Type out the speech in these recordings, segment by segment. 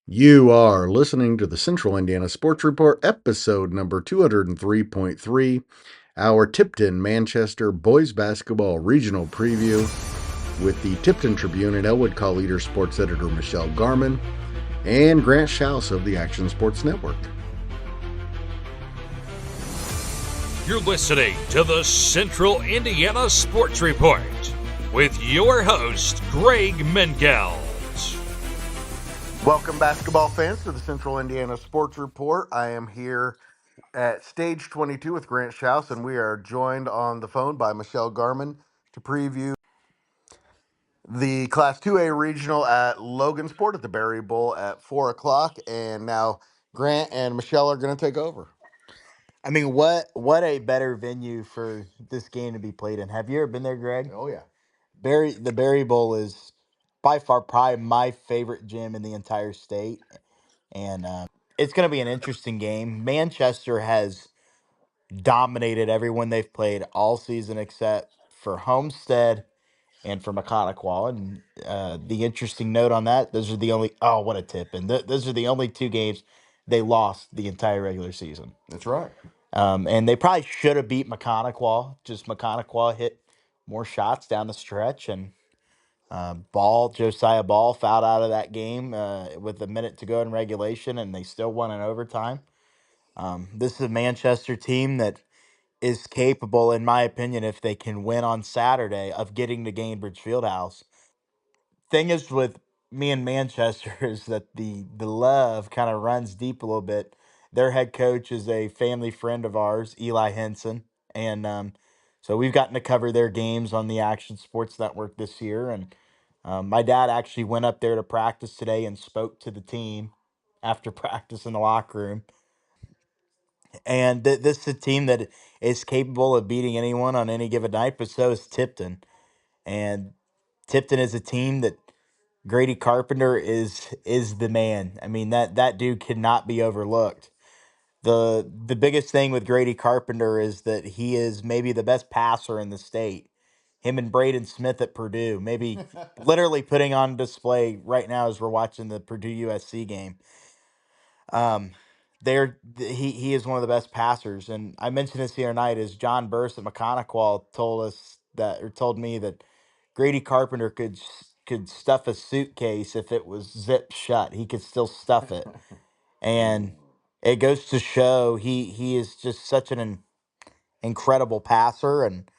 You are listening to the Central Indiana Sports Report, episode number 203.3, our Tipton-Manchester boys basketball regional preview with the Tipton Tribune and Elwood Call Leader sports editor Michelle Garmon and Grant Shouse of the Action Sports Network. You're listening to the Central Indiana Sports Report with your host, Greg Mengelt. Welcome, basketball fans, to the Central Indiana Sports Report. I am here at Stage 22 with Grant Shouse, and we are joined on the phone by Michelle Garmon to preview the Class 2A Regional at Logansport at the Berry Bowl at 4 o'clock. And now Grant and Michelle are going to take over. I mean, what a better venue for this game to be played in. Have you ever been there, Greg? Oh, yeah. The Berry Bowl is by far probably my favorite gym in the entire state, and it's going to be an interesting game. Manchester has dominated everyone they've played all season except for Homestead and for McConaughey. And the interesting note on that, those are the only what a tip, and those are the only two games they lost the entire regular season. That's right. And they probably should have beat McConaughey. Just McConaughey hit more shots down the stretch, and Josiah Ball fouled out of that game with a minute to go in regulation, and they still won in overtime. This is a Manchester team that is capable, in my opinion, if they can win on Saturday, of getting to Gainbridge Fieldhouse. Thing is with me and Manchester is that the love kind of runs deep a little bit. Their head coach is a family friend of ours, Eli Henson, and so we've gotten to cover their games on the Action Sports Network this year. And my dad actually went up there to practice today and spoke to the team after practice in the locker room. And this is a team that is capable of beating anyone on any given night, but so is Tipton. And Tipton is a team that Grady Carpenter is the man. I mean, that dude cannot be overlooked. The biggest thing with Grady Carpenter is that he is maybe the best passer in the state. Him and Braden Smith at Purdue, maybe literally putting on display right now as we're watching the Purdue USC game. Um, he is one of the best passers, and I mentioned this the other night. Is John Burst at McConaughey told me that Grady Carpenter could stuff a suitcase if it was zipped shut. He could still stuff it, and it goes to show he is just such an incredible passer. And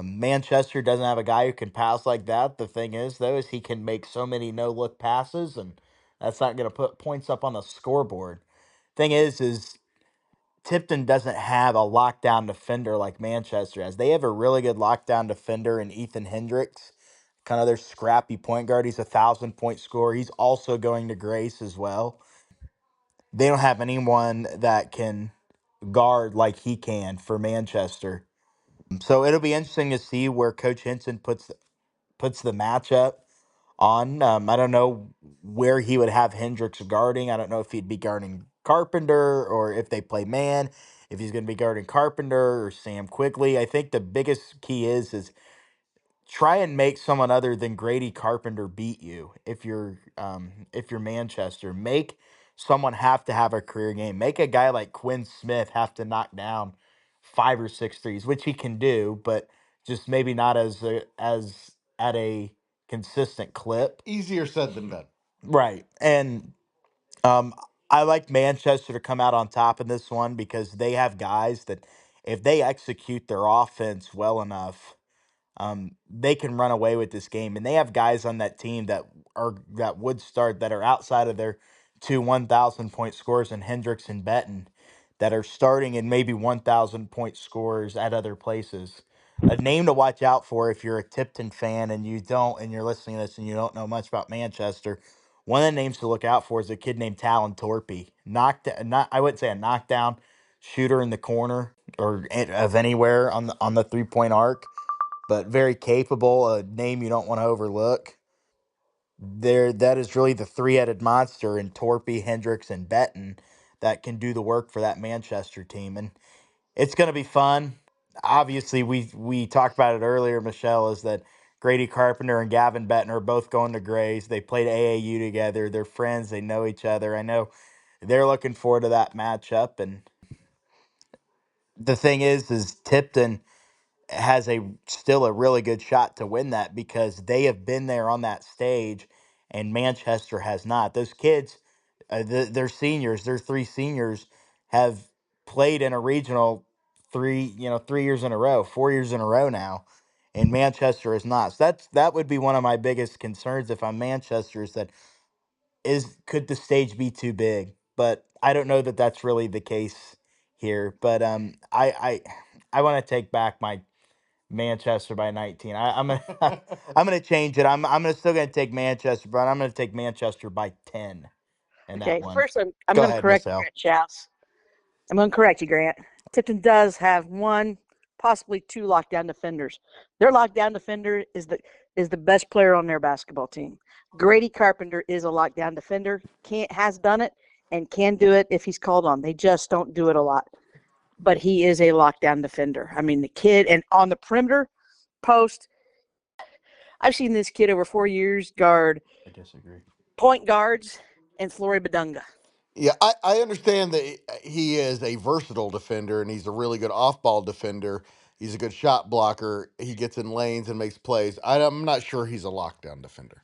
Manchester doesn't have a guy who can pass like that. The thing is, though, is he can make so many no look passes, and that's not going to put points up on the scoreboard. Thing is Tipton doesn't have a lockdown defender like Manchester has. They have a really good lockdown defender in Ethan Hendricks, kind of their scrappy point guard. He's 1,000 point scorer. He's also going to Grace as well. They don't have anyone that can guard like he can for Manchester. So it'll be interesting to see where Coach Henson puts the matchup on. I don't know where he would have Hendricks guarding. I don't know if he'd be guarding Carpenter or if they play man, if he's going to be guarding Carpenter or Sam Quigley. I think the biggest key is try and make someone other than Grady Carpenter beat you if you're Manchester. Make someone have to have a career game. Make a guy like Quinn Smith have to knock down five or six threes, which he can do, but just maybe not as at a consistent clip. Easier said than done. Right. And um I like Manchester to come out on top in this one because they have guys that if they execute their offense well enough, they can run away with this game. And they have guys on that team that would start that are outside of their two 1,000 point scores in Hendricks and Benton that are starting in maybe 1,000 point scores at other places. A name to watch out for if you're a Tipton fan and you're listening to this and you don't know much about Manchester. One of the names to look out for is a kid named Talon Torpy. Not I wouldn't say a knockdown shooter in the corner or of anywhere on the 3 point arc, but very capable. A name you don't want to overlook. That is really the three-headed monster in Torpy, Hendricks, and Benton that can do the work for that Manchester team, and it's going to be fun. Obviously, we talked about it earlier, Michelle, is that Grady Carpenter and Gavin Bettner are both going to Grays. They played AAU together. They're friends. They know each other. I know they're looking forward to that matchup. And the thing is Tipton has a still a really good shot to win that because they have been there on that stage and Manchester has not. Those kids, they're seniors, they're three seniors, have played in a regional 3 years in a row, 4 years in a row now, and Manchester is not. So that would be one of my biggest concerns if I'm Manchester is that is could the stage be too big? But I don't know that that's really the case here. But I want to take back my Manchester by 19. I'm gonna I'm gonna change it. I'm gonna still gonna take Manchester, but I'm gonna take Manchester by 10 in that Okay, one. first I'm Go going to ahead, correct Miss you, L. Grant Shouse. I'm going to correct you, Grant. Tipton does have one, possibly two lockdown defenders. Their lockdown defender is the best player on their basketball team. Grady Carpenter is a lockdown defender. Has done it and can do it if he's called on. They just don't do it a lot. But he is a lockdown defender. I mean, the kid, and on the perimeter post, I've seen this kid over 4 years guard I disagree. point guards and Flory Badunga. Yeah, I understand that he is a versatile defender and he's a really good off ball defender. He's a good shot blocker. He gets in lanes and makes plays. I'm not sure he's a lockdown defender.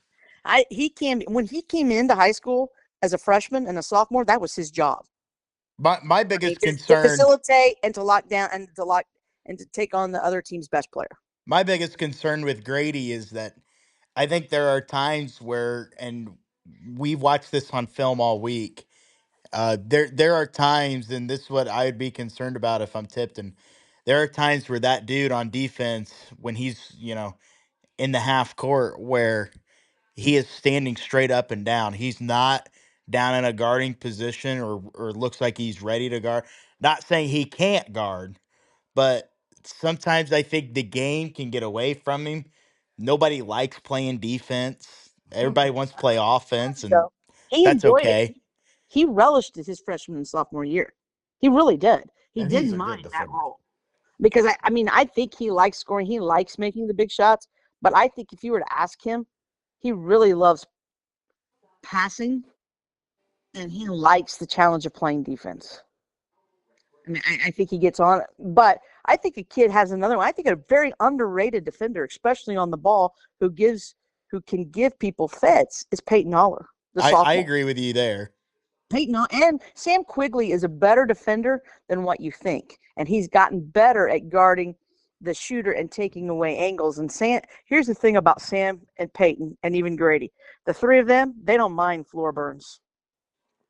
When he came into high school as a freshman and a sophomore, that was his job. My I mean, biggest to concern facilitate and to lock down and to take on the other team's best player. my biggest concern with Grady is that I think there are times where, and we've watched this on film all week. There are times, and this is what I would be concerned about if I'm Tipton. There are times where that dude on defense, when he's in the half court, where he is standing straight up and down. He's not down in a guarding position or looks like he's ready to guard. Not saying he can't guard, but sometimes I think the game can get away from him. Nobody likes playing defense. Everybody wants to play offense, and So he that's enjoyed it. okay. He relished his freshman and sophomore year. He really did. He And he's didn't a good mind that defender. role because I mean, I think he likes scoring. He likes making the big shots. But I think if you were to ask him, he really loves passing and he likes the challenge of playing defense. I mean, I think he gets on it. But I think a kid has another one. I think a very underrated defender, especially on the ball, who can give people fits is Peyton Aller, the I sophomore. agree with you there. Peyton and Sam Quigley is a better defender than what you think, and he's gotten better at guarding the shooter and taking away angles. And here's the thing about Sam and Peyton and even Grady: the three of them, they don't mind floor burns.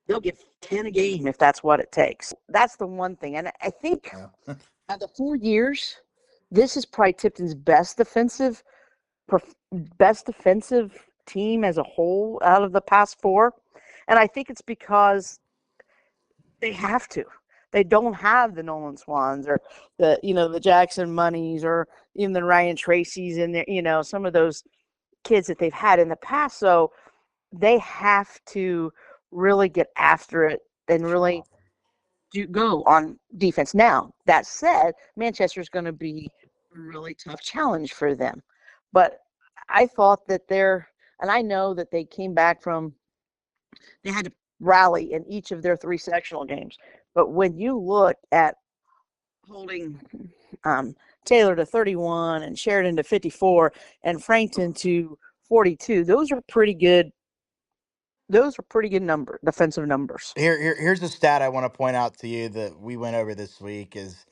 They'll get 10 a game if that's what it takes. That's the one thing, and I think Yeah. out of 4 years, this is probably Tipton's best defensive team as a whole out of the past four. And I think it's because they have to. They don't have the Nolan Swans or the Jackson Moneys or even the Ryan Tracy's and some of those kids that they've had in the past. So they have to really get after it and really go on defense. Now, that said, Manchester is going to be a really tough challenge for them. But I thought that and I know that they came back they had to rally in each of their three sectional games. But when you look at holding Taylor to 31 and Sheridan to 54 and Frankton to 42, those are pretty good. Those are pretty good defensive numbers. Here's a stat I want to point out to you that we went over this week is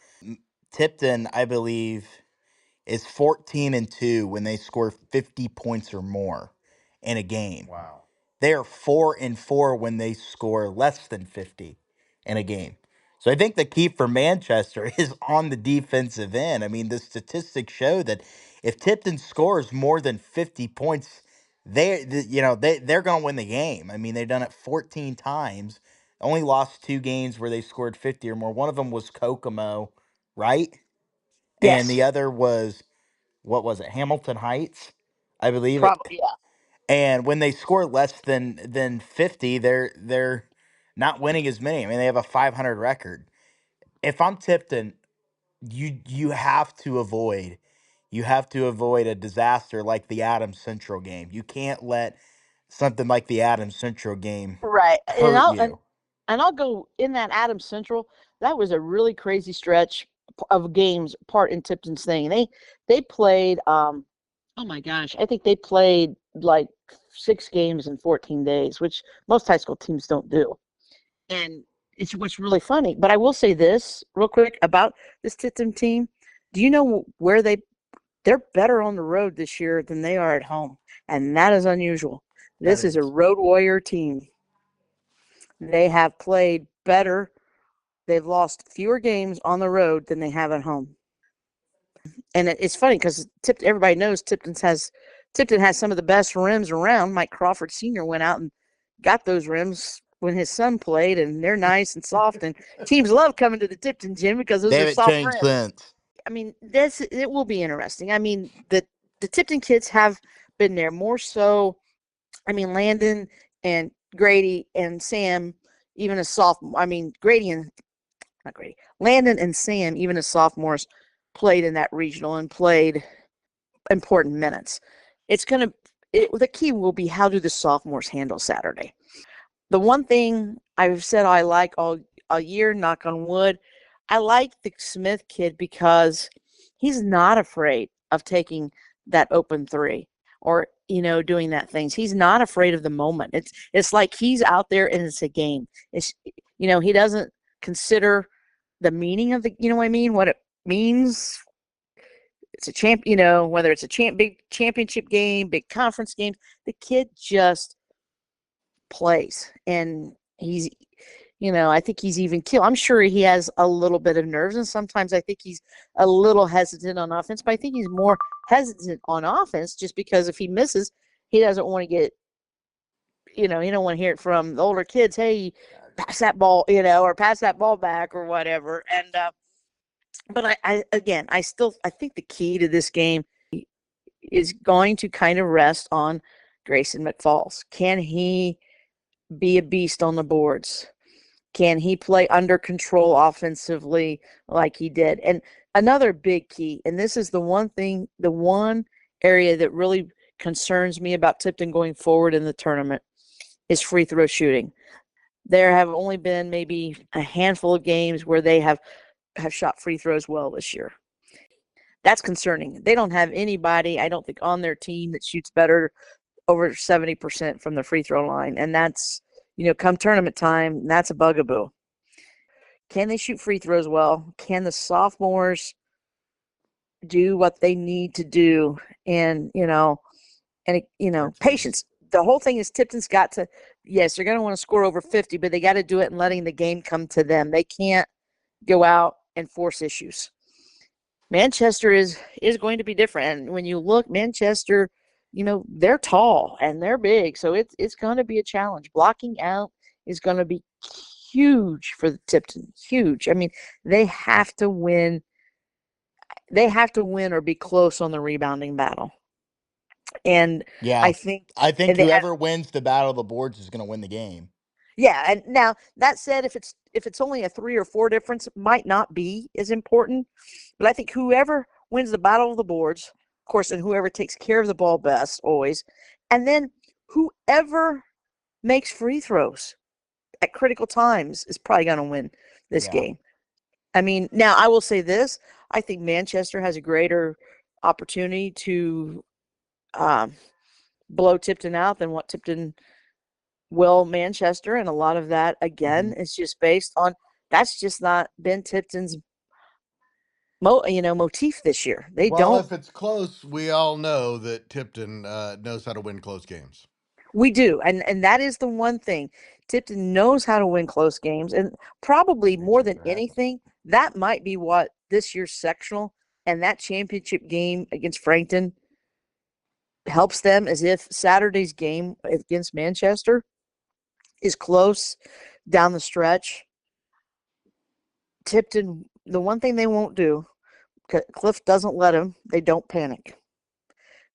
Tipton, I believe, is 14-2 when they score 50 points or more in a game. Wow. They are 4-4 when they score less than 50 in a game. So I think the key for Manchester is on the defensive end. I mean, the statistics show that if Tipton scores more than 50 points, they're going to win the game. I mean, they've done it 14 times. Only lost two games where they scored 50 or more. One of them was Kokomo, right? And Yes, the other was, what was it? Hamilton Heights, I believe it. probably. Yeah. And when they score less than 50, they're not winning as many. I mean, they have a 500 record. If I'm Tipton, you have to avoid you have to avoid a disaster like the Adams Central game. You can't let something like the Adams Central game Right. And hurt you. I'll go in that Adams Central. That was a really crazy stretch of games part in Tipton's thing. They played oh my gosh, I think they played like 6 games in 14 days, which most high school teams don't do. And it's what's really funny. But I will say this real quick about this Tipton team. Do you know where they're better on the road this year than they are at home? And that is unusual. That This is a is. road warrior team. They have played better. They've lost fewer games on the road than they have at home. And it's funny because everybody knows Tipton has some of the best rims around. Mike Crawford Sr. went out and got those rims when his son played, and they're nice and soft. And teams love coming to the Tipton gym because those They are haven't soft changed rims. since. I mean, it will be interesting. I mean, the Tipton kids have been there more so. I mean, Landon and Grady and Sam, even as sophomore. I mean, Landon and Sam, even as sophomores, played in that regional and played important minutes. The key will be, how do the sophomores handle Saturday? The one thing I've said I like all year, knock on wood, I like the Smith kid because he's not afraid of taking that open three or, doing that things. He's not afraid of the moment. It's like he's out there and it's a game. He doesn't consider the meaning of what it means. It's a whether it's big championship game, big conference game, the kid just plays. And he's, I think he's even killed. I'm sure he has a little bit of nerves, and sometimes I think he's a little hesitant on offense, but I think he's more hesitant on offense just because if he misses, he doesn't want to get, he don't want to hear it from the older kids, hey, pass that ball, or pass that ball back or whatever. And, but I think the key to this game is going to kind of rest on Grayson McFalls. Can he be a beast on the boards? Can he play under control offensively like he did? And another big key, and this is the one area that really concerns me about Tipton going forward in the tournament, is free throw shooting. There have only been maybe a handful of games where they have shot free throws well this year. That's concerning. They don't have anybody, I don't think, on their team that shoots better over 70% from the free throw line. And that's, come tournament time, that's a bugaboo. Can they shoot free throws well? Can the sophomores do what they need to do? And, patience. The whole thing is Tipton's got to, yes, they're going to want to score over 50, but they got to do it and letting the game come to them. They can't go out and force issues. Manchester is going to be different. And when you look, Manchester, they're tall and they're big. So it's going to be a challenge. Blocking out is going to be huge for the Tipton. Huge. I mean, they have to win. They have to win or be close on the rebounding battle. And Yeah. I think Whoever wins the battle of the boards is going to win the game. Yeah, and now that said, if it's only a 3 or 4 difference, it might not be as important. But I think whoever wins the battle of the boards, of course, and whoever takes care of the ball best always, and then whoever makes free throws at critical times is probably going to win this game. I mean, now I will say this: I think Manchester has a greater opportunity to blow Tipton out than what Tipton will Manchester, and a lot of that again is just based on that's just not been Tipton's motif this year. If it's close, we all know that Tipton knows how to win close games. We do, and that is the one thing. Tipton knows how to win close games, and probably more than anything, that might be what this year's sectional and that championship game against Frankton helps them, as if Saturday's game against Manchester is close down the stretch. Tipton, the one thing they won't do, Cliff doesn't let them, they don't panic.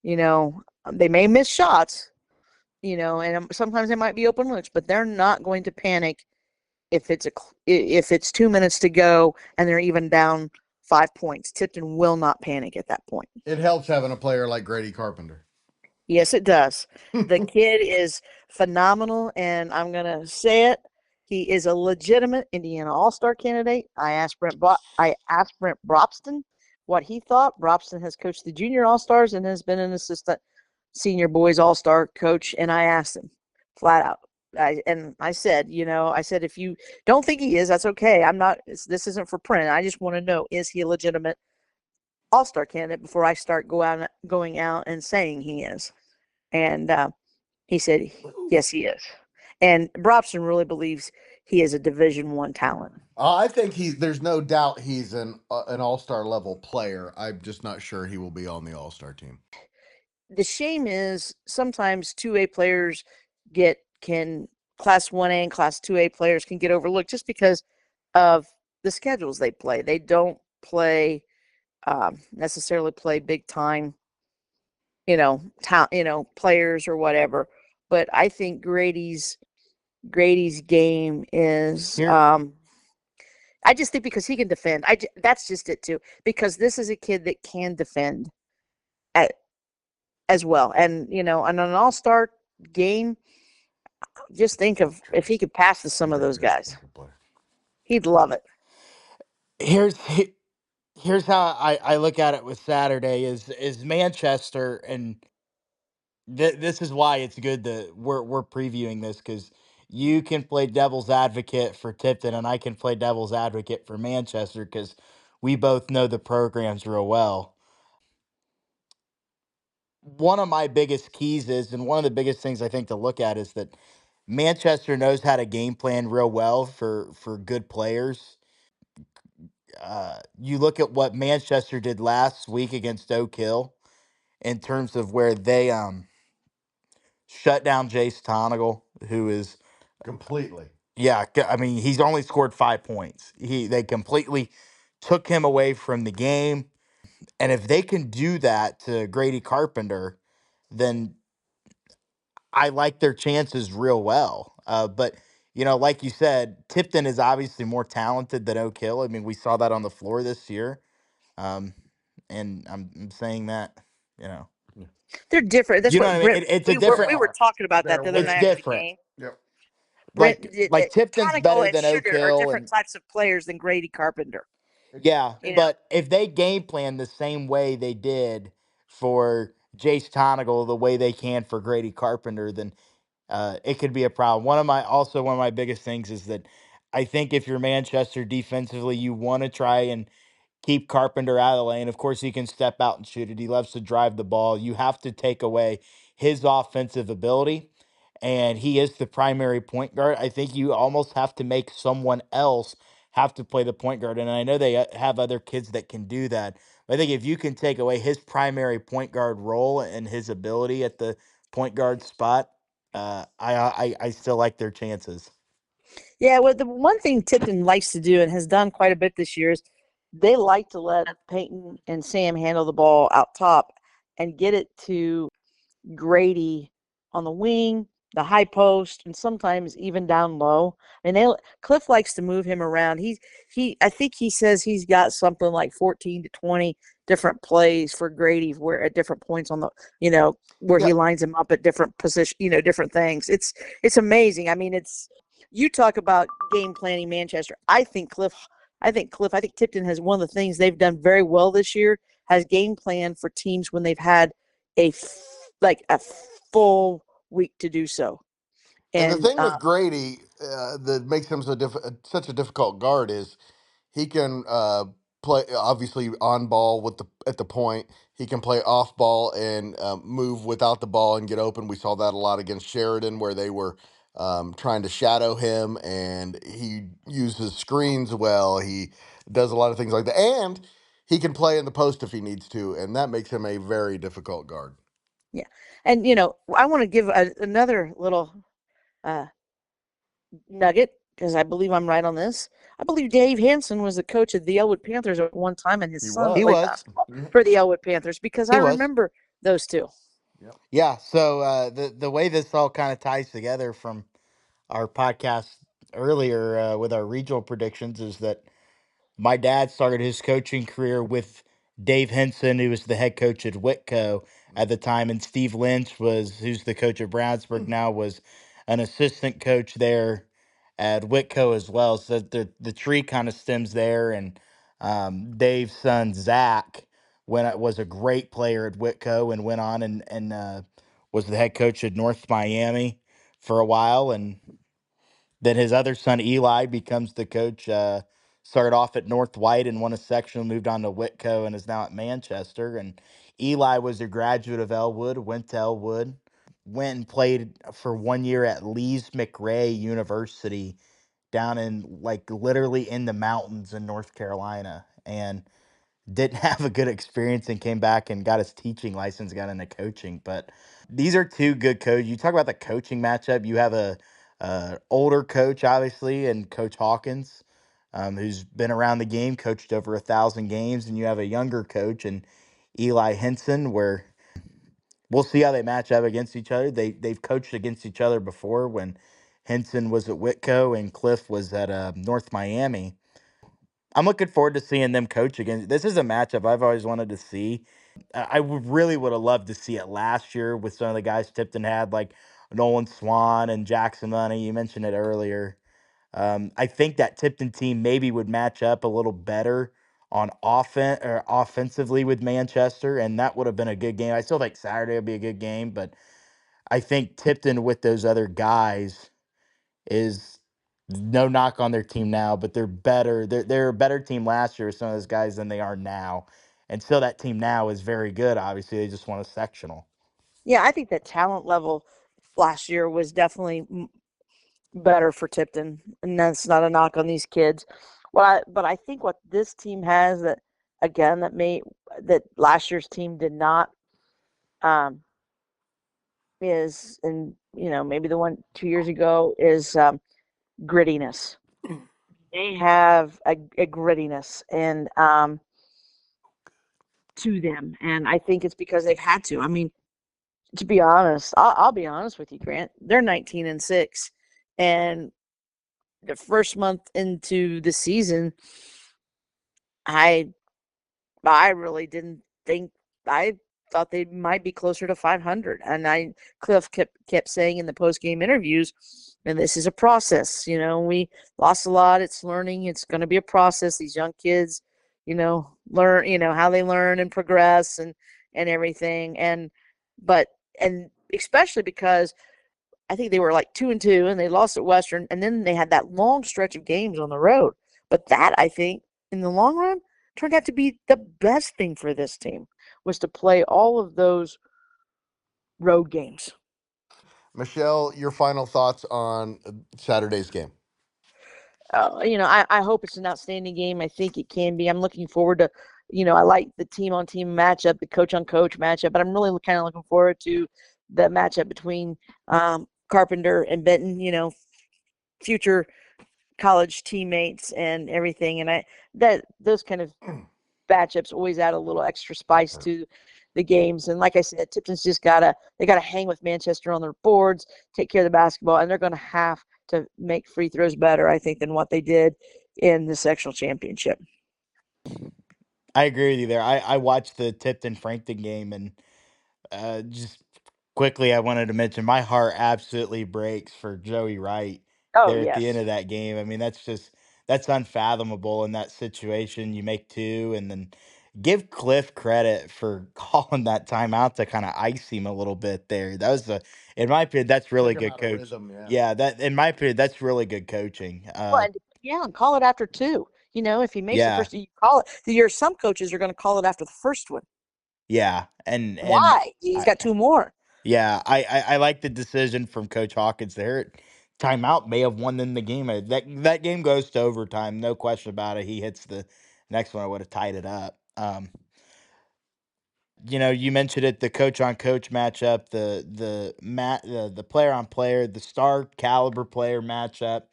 They may miss shots, and sometimes they might be open looks, but they're not going to panic if it's 2 minutes to go and they're even down 5 points. Tipton will not panic at that point. It helps having a player like Grady Carpenter. Yes, it does. The kid is phenomenal, and I'm gonna say it. He is a legitimate Indiana All-Star candidate. I asked Brent Brobston what he thought. Brobston has coached the junior All-Stars and has been an assistant senior boys All-Star coach, and I asked him flat out. I said, if you don't think he is, that's okay. I'm not. This isn't for print. I just want to know, is he a legitimate All-Star candidate before I start going out and saying he is. And he said, yes, he is. And Brobson really believes he is a Division I talent. I think there's no doubt he's an all-star level player. I'm just not sure he will be on the all-star team. The shame is sometimes 2A players can Class 1A and Class 2A players can get overlooked just because of the schedules they play. They don't play necessarily play big time, players or whatever. But I think Grady's game is I just think because he can defend. That's just it too. Because this is a kid that can defend as well. And on an all-star game, just think of if he could pass to some of those guys. He'd love it. Here's how I look at it with Saturday is Manchester, and this is why it's good that we're previewing this, because you can play devil's advocate for Tipton and I can play devil's advocate for Manchester because we both know the programs real well. One of my biggest keys is, and one of the biggest things I think to look at is that Manchester knows how to game plan real well for good players. You look at what Manchester did last week against Oak Hill in terms of where they shut down Jace Tonigal, who is Completely. yeah, I mean he's only scored 5 points. They completely took him away from the game, and if they can do that to Grady Carpenter, then I like their chances real well. But like you said, Tipton is obviously more talented than Oak Hill. I mean, we saw that on the floor this year. And I'm saying that, you know, They're different. That's you know what what I mean? Brent. It's a We were different. we were talking about that the other It's night after the different. game. Yep. Brent, Like Tipton's Tonico better and than Oak Sugar are Hill, different and types of players than Grady Carpenter. yeah, You know, but if they game plan the same way they did for Jace Tonigal, the way they can for Grady Carpenter, then it could be a problem. One of my biggest things is that I think if you're Manchester defensively, you want to try and keep Carpenter out of the lane. Of course, he can step out and shoot it. He loves to drive the ball. You have to take away his offensive ability, and he is the primary point guard. I think you almost have to make someone else have to play the point guard. And I know they have other kids that can do that. But I think if you can take away his primary point guard role and his ability at the point guard spot, I still like their chances. yeah. Well, the one thing Tipton likes to do and has done quite a bit this year is they like to let Peyton and Sam handle the ball out top and get it to Grady on the wing, the high post, and sometimes even down low. And Cliff likes to move him around. I think he says he's got something like 14 to 20 different plays for Grady where at different points on the where Yeah. he lines him up at different position, different things. It's amazing. I mean, you talk about game planning Manchester. I think Tipton has one of the things they've done very well this year has game plan for teams when they've had a full week to do so. And the And thing with Grady that makes him such a difficult guard is he can play obviously on ball at the point. He can play off ball and move without the ball and get open. We saw that a lot against Sheridan where they were trying to shadow him, and he uses screens well. He does a lot of things like that, and he can play in the post if he needs to, and that makes him a very difficult guard. yeah, and I want to give another little nugget because I believe I'm right on this. I believe Dave Hansen was the coach of the Elwood Panthers at one time, and his He son was. He played was. basketball for the Elwood Panthers because I He was. remember those two. Yep. Yeah. So the way this all kind of ties together from our podcast earlier with our regional predictions is that My dad started his coaching career with Dave Henson, who was the head coach at Whitco at the time, and Steve Lynch who's the coach of Brownsburg now, was an assistant coach there at Whitco as well. So the tree kind of stems there, and Dave's son Zach was a great player at Whitco and went on and was the head coach at North Miami for a while, and then his other son Eli becomes the coach. Started off at North White and won a sectional, moved on to Whitco, and is now at Manchester. And Eli was a graduate of Elwood, went to Elwood, went and played for 1 year at Lees McRae University down in like literally in the mountains in North Carolina, and didn't have a good experience and came back and got his teaching license, got into coaching. But these are two good coaches. You talk about the coaching matchup. You have a older coach, obviously, and Coach Hawkins, who's been around the game, coached over 1,000 games, and you have a younger coach and Eli Henson, where we'll see how they match up against each other. They've coached against each other before when Henson was at Whitco and Cliff was at North Miami. I'm looking forward to seeing them coach again. This is a matchup I've always wanted to see. Really would have loved to see it last year with some of the guys Tipton had, like Nolan Swan and Jackson Money. You mentioned it earlier. I think that Tipton team maybe would match up a little better on offensively with Manchester, and that would have been a good game. I still think Saturday will be a good game, but I think Tipton with those other guys is no knock on their team now, but they're better. They're a better team last year with some of those guys than they are now. And still that team now is very good. Obviously, they just won a sectional. Yeah, I think that talent level last year was definitely better for Tipton, and that's not a knock on these kids. But I think what this team has that again that last year's team did not um, is, and maybe the one 2 years ago is grittiness. They have a grittiness and to them, and I think it's because they've had to. I mean, to be honest, I'll be honest with you, Grant. They're 19-6, and the first month into the season, I I really didn't think I thought they might be closer to 500. And Cliff kept saying in the post game interviews, and this is a process. We lost a lot. It's learning. It's going to be a process. These young kids, learn. How they learn and progress and everything. And especially because I think they were like 2-2 and they lost at Western, and then they had that long stretch of games on the road. But that, I think, in the long run, turned out to be the best thing for this team, was to play all of those road games. Michelle, your final thoughts on Saturday's game? I hope it's an outstanding game. I think it can be. I'm looking forward to, I like the team on team matchup, the coach on coach matchup, but I'm really kind of looking forward to the matchup between Carpenter and Benton, future college teammates and everything. And those kind of matchups always add a little extra spice to the games. And like I said, Tipton's just they gotta hang with Manchester on their boards, take care of the basketball, and they're gonna have to make free throws better, I think, than what they did in the sectional championship. I agree with you there. I watched the Tipton Frankton game, and just quickly, I wanted to mention my heart absolutely breaks for Joey Wright Oh there at the end yes. of that game. I mean, that's unfathomable in that situation. You make two, and then give Cliff credit for calling that timeout to kind of ice him a little bit there. In my opinion, that's really Took him good out of coach. rhythm, yeah. Yeah, that in my opinion, that's really good coaching. Well, and call it after two. If he makes the Yeah, first, you call it. Some coaches are going to call it after the first one. yeah, and Why? He's I, got two more. Yeah, I like the decision from Coach Hawkins there. Timeout may have won them the game. That game goes to overtime, no question about it. He hits the next one, I would have tied it up. You mentioned it, the coach on coach matchup, the player on player, the star caliber player matchup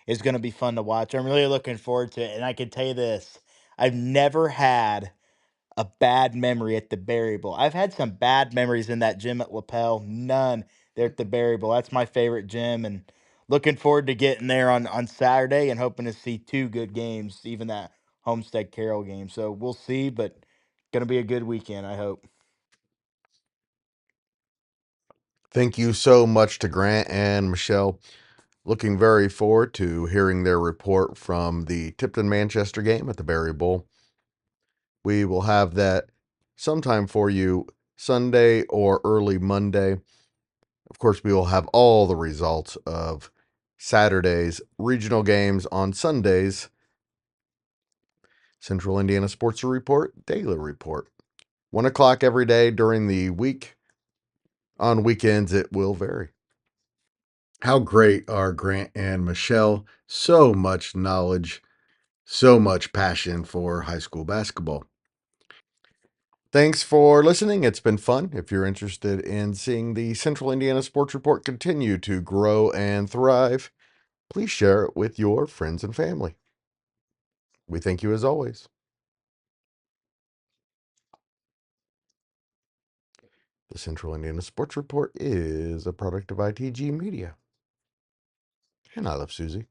is going to be fun to watch. I'm really looking forward to it, and I can tell you this: I've never had a bad memory at the Berry Bowl. I've had some bad memories in that gym at Lapel. None there at the Berry Bowl. That's my favorite gym, and looking forward to getting there on Saturday and hoping to see two good games, even that Homestead Carroll game. So we'll see, but going to be a good weekend, I hope. Thank you so much to Grant and Michelle. Looking very forward to hearing their report from the Tipton-Manchester game at the Berry Bowl. We will have that sometime for you Sunday or early Monday. Of course, we will have all the results of Saturday's regional games on Sundays. Central Indiana Sports Report, Daily Report. 1 o'clock every day during the week. On weekends, it will vary. How great are Grant and Michelle? So much knowledge, so much passion for high school basketball. Thanks for listening. It's been fun. If you're interested in seeing the Central Indiana Sports Report continue to grow and thrive, please share it with your friends and family. We thank you as always. The Central Indiana Sports Report is a product of ITG Media. And I love Susie.